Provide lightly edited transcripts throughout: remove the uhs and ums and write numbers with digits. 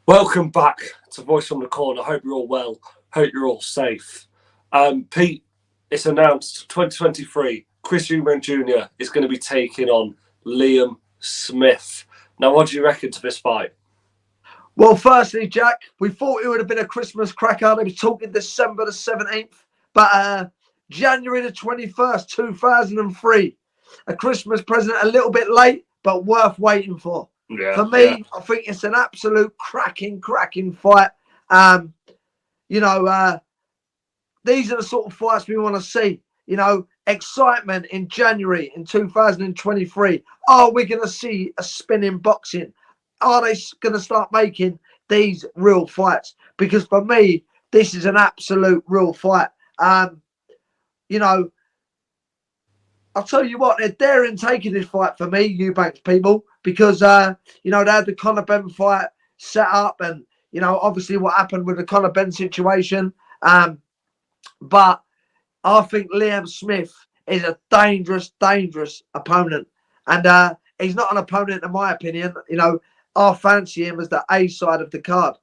Welcome back to Voice from the Corner. Hope you're all well. Hope you're all safe. Pete, it's announced 2023. Chris Eubank Jr. is going to be taking on Liam Smith. Now, what do you reckon to this fight? Well, firstly, Jack, we thought it would have been a Christmas cracker. They was talking December the 17th, but January the 21st, 2003. A Christmas present a little bit late, but worth waiting for. For me, I think it's an absolute cracking fight. These are the sort of fights we want to see. Excitement in January in 2023. Are we going to see a spinning boxing? Are they going to start making these real fights? Because for me, this is an absolute real fight. I'll tell you what, they're daring taking this fight for me, Eubanks people, because, they had the Conor Benn fight set up and, obviously what happened with the Conor Benn situation. But I think Liam Smith is a dangerous opponent. And he's not an opponent, in my opinion. I fancy him as the A side of the card.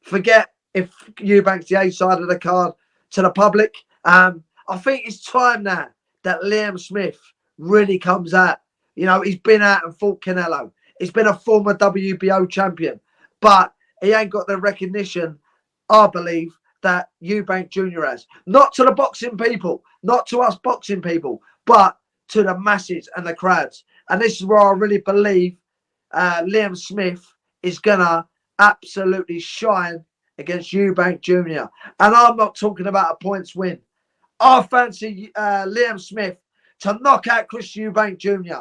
Forget if Eubanks the A side of the card to the public. I think it's time now that Liam Smith really comes out. He's been out and fought Canelo. He's been a former WBO champion. But he ain't got the recognition, I believe, that Eubank Jr. has. Not to the boxing people, not to us boxing people, but to the masses and the crowds. And this is where I really believe Liam Smith is going to absolutely shine against Eubank Jr. And I'm not talking about a points win. I fancy Liam Smith to knock out Chris Eubank Jr.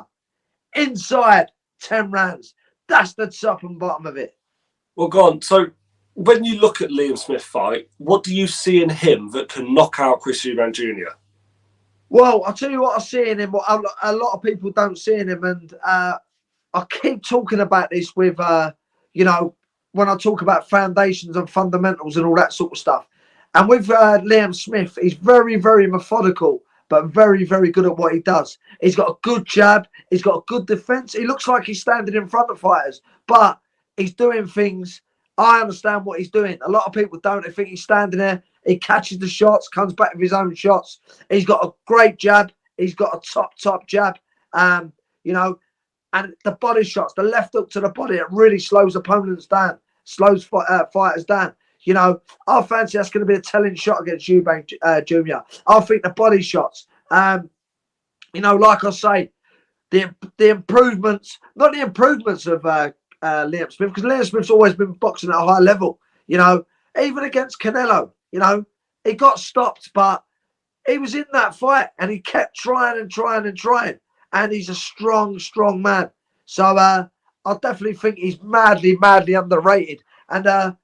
inside 10 rounds. That's the top and bottom of it. Well, go on. So, when you look at Liam Smith's fight, what do you see in him that can knock out Chris Eubank Jr.? Well, I'll tell you what I see in him, what a lot of people don't see in him. And I keep talking about this with, when I talk about foundations and fundamentals and all that sort of stuff. And with Liam Smith, he's very, very methodical, but very, very good at what he does. He's got a good jab. He's got a good defense. He looks like he's standing in front of fighters, but he's doing things. I understand what he's doing. A lot of people don't. They think he's standing there. He catches the shots, comes back with his own shots. He's got a great jab. He's got a top jab. And the body shots, the left hook to the body, it really slows opponents down, slows fighters down. I fancy that's going to be a telling shot against Eubank Jr. I think the body shots, like I say, the improvements, not the improvements of Liam Smith, because Liam Smith's always been boxing at a high level. Even against Canelo, he got stopped, but he was in that fight and he kept trying. And he's a strong man. So I definitely think he's madly underrated. And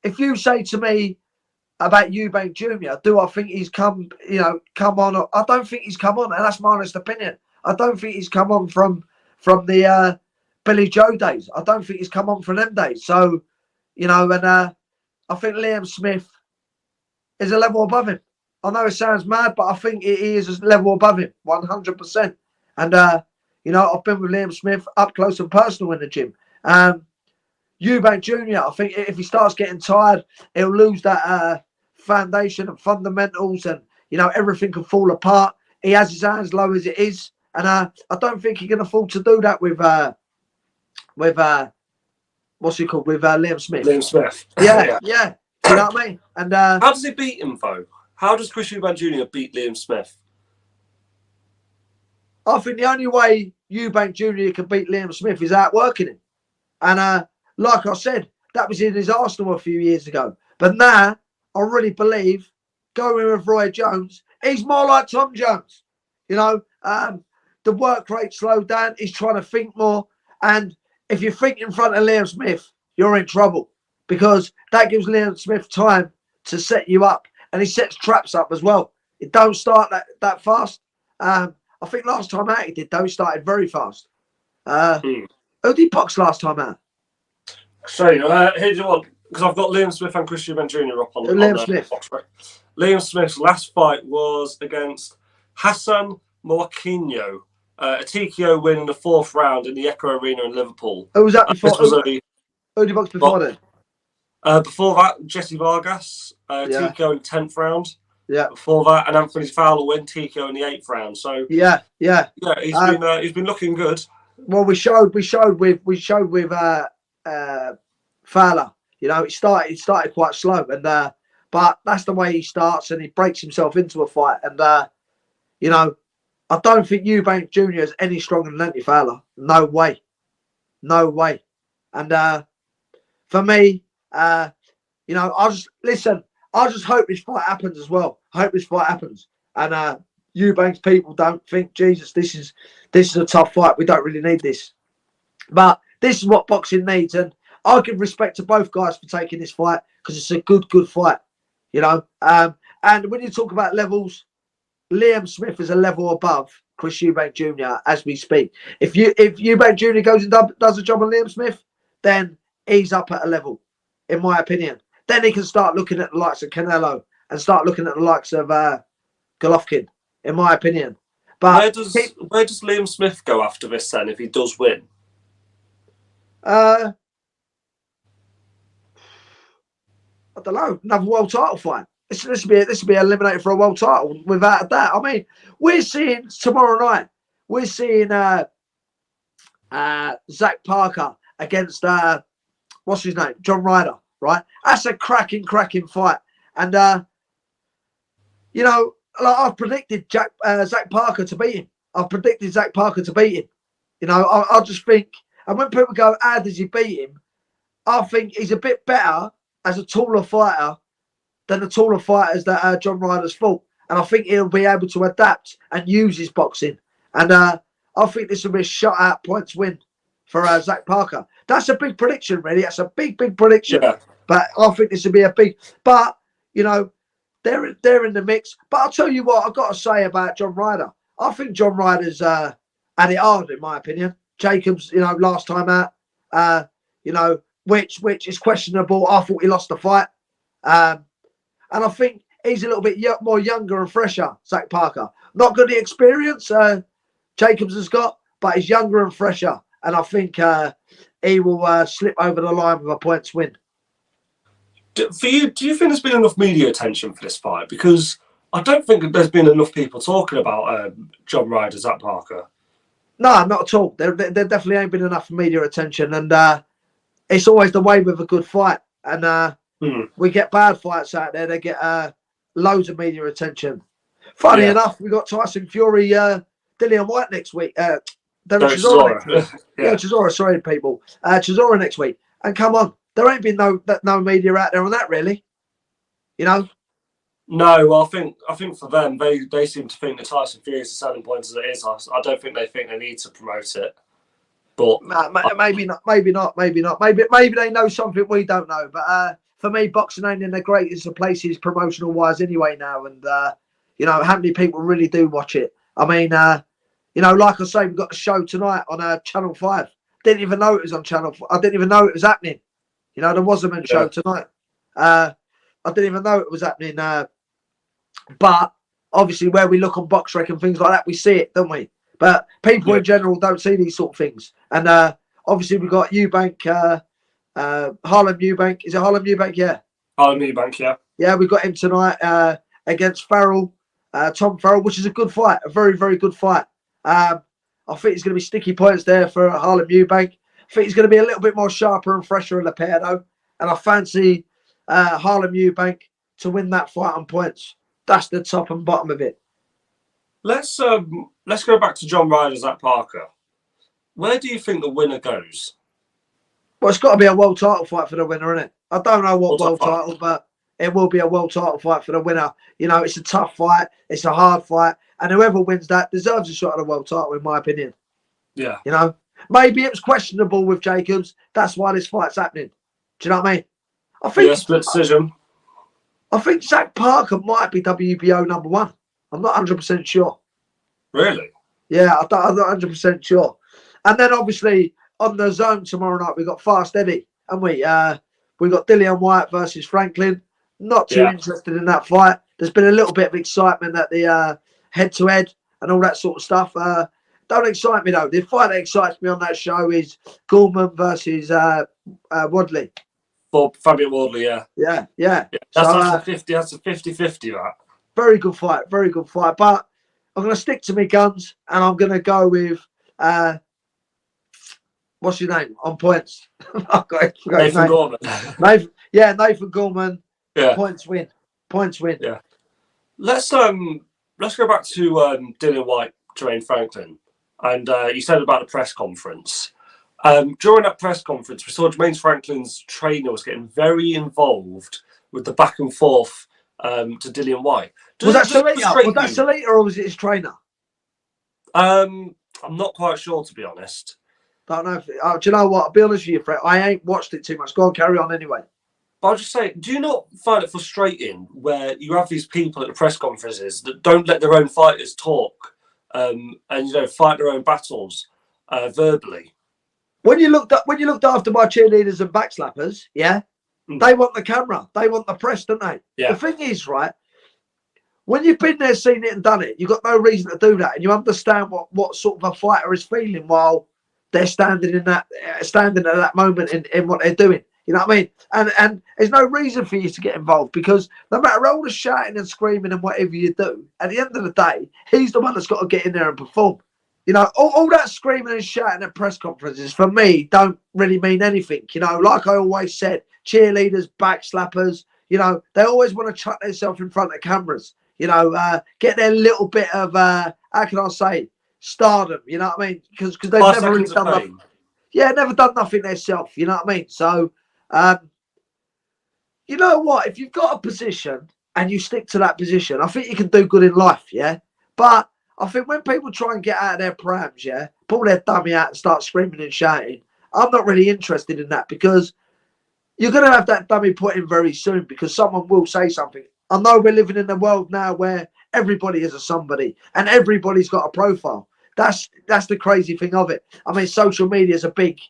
if you say to me about Eubank Jr., do I think he's come on? I don't think he's come on, and that's my honest opinion. I don't think he's come on from the Billy Joe days. I don't think he's come on from them days. So, and I think Liam Smith is a level above him. I know it sounds mad, but I think he is a level above him, 100%. And, I've been with Liam Smith up close and personal in the gym. Eubank Jr., I think if he starts getting tired, he'll lose that foundation and fundamentals and, everything can fall apart. He has his hands low as it is. And I don't think he can afford to do that with what's he called? With Liam Smith. Liam Smith. Yeah. You know what I mean? And how does he beat him, though? How does Chris Eubank Jr. beat Liam Smith? I think the only way Eubank Jr. can beat Liam Smith is outworking him. And like I said, that was in his Arsenal a few years ago. But now, I really believe, going with Roy Jones, he's more like Tom Jones. The work rate slowed down. He's trying to think more. And if you think in front of Liam Smith, you're in trouble. Because that gives Liam Smith time to set you up. And he sets traps up as well. It don't start that fast. I think last time out he did, though. He started very fast. Who did box last time out? So, here's your one. Because I've got Liam Smith and Chris Eubank Jr. up on Liam Smith. Box, right? Liam Smith's last fight was against Hassan Moakinyo. A TKO win in the 4th round in the Echo Arena in Liverpool. Who was that before? Who did he box before then? Before that, Jesse Vargas, Yeah. TKO in the 10th round. Yeah. Before that, and Anthony Fowler win TKO in the 8th round. So Yeah. he's been looking good. Well, we showed with Fowler. You know, it started quite slow, and but that's the way he starts, and he breaks himself into a fight. And you know, I don't think Eubank Jr. is any stronger than Anthony Fowler. No way. And for me, you know, I just hope this fight happens as well. I hope this fight happens, and Eubank's people don't think, Jesus, this is a tough fight. We don't really need this, but this is what boxing needs, and I give respect to both guys for taking this fight because it's a good fight, you know. And when you talk about levels, Liam Smith is a level above Chris Eubank Jr. as we speak. If Eubank Jr. goes and does a job on Liam Smith, then he's up at a level, in my opinion. Then he can start looking at the likes of Canelo and start looking at the likes of Golovkin, in my opinion. But where does Liam Smith go after this then if he does win? I don't know. Another world title fight. This will be eliminated for a world title without a doubt. I mean, we're seeing tomorrow night. We're seeing Zach Parker against what's his name, John Ryder. Right, that's a cracking fight. And you know, like I've predicted Zach Parker to beat him. I've predicted Zach Parker to beat him. You know, I just think, and when people go, how does he beat him? I think he's a bit better as a taller fighter than the taller fighters that John Ryder's fought. And I think he'll be able to adapt and use his boxing. And I think this will be a shutout points win for Zach Parker. That's a big prediction, really. That's a big prediction. Yeah. But I think this will be a big. But you know, they're in the mix. But I'll tell you what I've got to say about John Ryder. I think John Ryder's had it hard, in my opinion. Jacobs, you know, last time out, you know, which is questionable. I thought he lost the fight, and I think he's a little bit more younger and fresher. Zach Parker, not got the experience Jacobs has got, but he's younger and fresher, and I think he will slip over the line with a points win. For you, do you think there's been enough media attention for this fight? Because I don't think there's been enough people talking about John Ryder, Zach Parker. No, not at all. There definitely ain't been enough media attention, and it's always the way with a good fight. And we get bad fights out there; they get loads of media attention. Funny enough, we got Tyson Fury, Dillian White next week. Chisora. Chisora. Sorry, people. Chisora next week. And come on, there ain't been no media out there on that, really. You know. No, well, I think for them, they seem to think that Tyson Fury is a selling point as it is. I don't think they need to promote it. But maybe not. Maybe they know something we don't know. But for me, boxing ain't in the greatest of places promotional wise anyway now. And you know, how many people really do watch it? I mean, you know, like I say, we've got a show tonight on Channel 5. Didn't even know it was on Channel 5. I didn't even know it was happening. You know, there was a men's show tonight. I didn't even know it was happening. But obviously, where we look on BoxRec and things like that, we see it, don't we? But people in general don't see these sort of things. And obviously, we've got Eubank, Harlem Eubank. Is it Harlem Eubank? Yeah. Harlem Eubank, yeah. Yeah, we've got him tonight against Farrell, Tom Farrell, which is a good fight, a very good fight. I think it's going to be sticky points there for Harlem Eubank. I think he's going to be a little bit more sharper and fresher in the pair, though. And I fancy Harlem Eubank to win that fight on points. That's the top and bottom of it. Let's go back to John Ryder, Zach Parker. Where do you think the winner goes? Well, it's got to be a world title fight for the winner, isn't it? I don't know what world title, but it will be a world title fight for the winner. You know, it's a tough fight. It's a hard fight. And whoever wins that deserves a shot at the world title, in my opinion. Yeah. You know, maybe it was questionable with Jacobs. That's why this fight's happening. Do you know what I mean? I think split decision. I think Zach Parker might be WBO number 1. I'm not 100% sure. Really? Yeah, I'm not 100% sure. And then obviously on the zone tomorrow night, we've got Fast Eddie, and we got Dillian White versus Franklin. Not too interested in that fight. There's been a little bit of excitement at the head-to-head and all that sort of stuff. Don't excite me, though. The fight that excites me on that show is Gorman versus Wadley. For Fabian Wardley, yeah. Yeah. That's a 50. That's a 50-50, that. Very good fight. Very good fight. But I'm going to stick to my guns, and I'm going to go with what's your name on points? I've got it. Nathan Gorman. Nathan Gorman. Yeah. Points win. Yeah. Let's go back to Dillian Whyte, Jermaine Franklin, and you said about the press conference. During that press conference, we saw Jermaine Franklin's trainer was getting very involved with the back and forth to Dillian Whyte. Was that Salita or was it his trainer? I'm not quite sure, to be honest. Don't know. Do you know what? I'll be honest with you, Fred. I ain't watched it too much. Go on, carry on anyway. But I'll just say, do you not find it frustrating where you have these people at the press conferences that don't let their own fighters talk and fight their own battles verbally? When you looked after my cheerleaders and backslappers, they want the camera, they want the press, don't they? Yeah. The thing is, right, when you've been there, seen it and done it, you've got no reason to do that, and you understand what sort of a fighter is feeling while they're standing at that moment in what they're doing. You know what I mean? And there's no reason for you to get involved, because no matter all the shouting and screaming and whatever you do, at the end of the day, he's the one that's got to get in there and perform. You know, all that screaming and shouting at press conferences, for me, don't really mean anything. You know, like I always said, cheerleaders, backslappers, you know, they always want to chuck themselves in front of cameras, you know, get their little bit of, how can I say, stardom, you know what I mean? Because they've never really done nothing. Yeah, never done nothing themselves, you know what I mean? So, you know what? If you've got a position and you stick to that position, I think you can do good in life, yeah? But I think when people try and get out of their prams, pull their dummy out and start screaming and shouting, I'm not really interested in that, because you're going to have that dummy put in very soon, because someone will say something. I know we're living in a world now where everybody is a somebody and everybody's got a profile. That's the crazy thing of it. I mean, social media is a big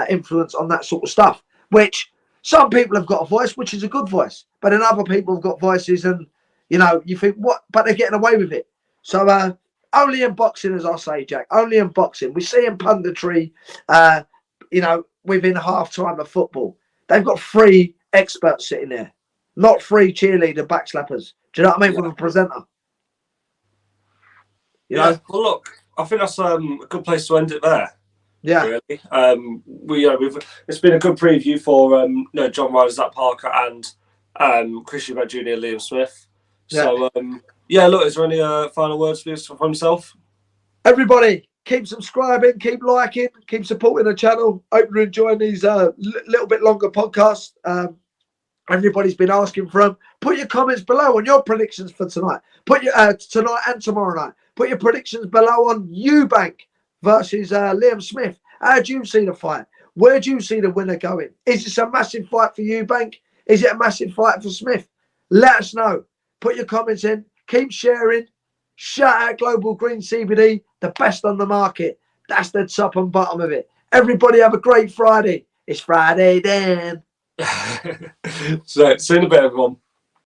influence on that sort of stuff, which some people have got a voice, which is a good voice, but then other people have got voices and, you know, you think, what? But they're getting away with it. So, only in boxing, as I say, Jack, only in boxing. We see in punditry, you know, within half time of football, they've got 3 experts sitting there, not 3 cheerleader backslappers. Do you know what I mean? With a presenter. You know? Well, look, I think that's a good place to end it there. Yeah. Really. It's been a good preview for John Ryder, Zach Parker, and Chris Eubank Jr., Liam Smith. So, look, is there any final words from himself? Everybody, keep subscribing, keep liking, keep supporting the channel. Hope you're enjoying these little bit longer podcasts. Everybody's been asking for them. Put your comments below on your predictions for tonight. Put your tonight and tomorrow night. Put your predictions below on Eubank versus Liam Smith. How do you see the fight? Where do you see the winner going? Is this a massive fight for Eubank? Is it a massive fight for Smith? Let us know. Put your comments in. Keep sharing. Shout out Global Green CBD, the best on the market. That's the top and bottom of it. Everybody have a great Friday. It's Friday then. So, see you in a bit, everyone.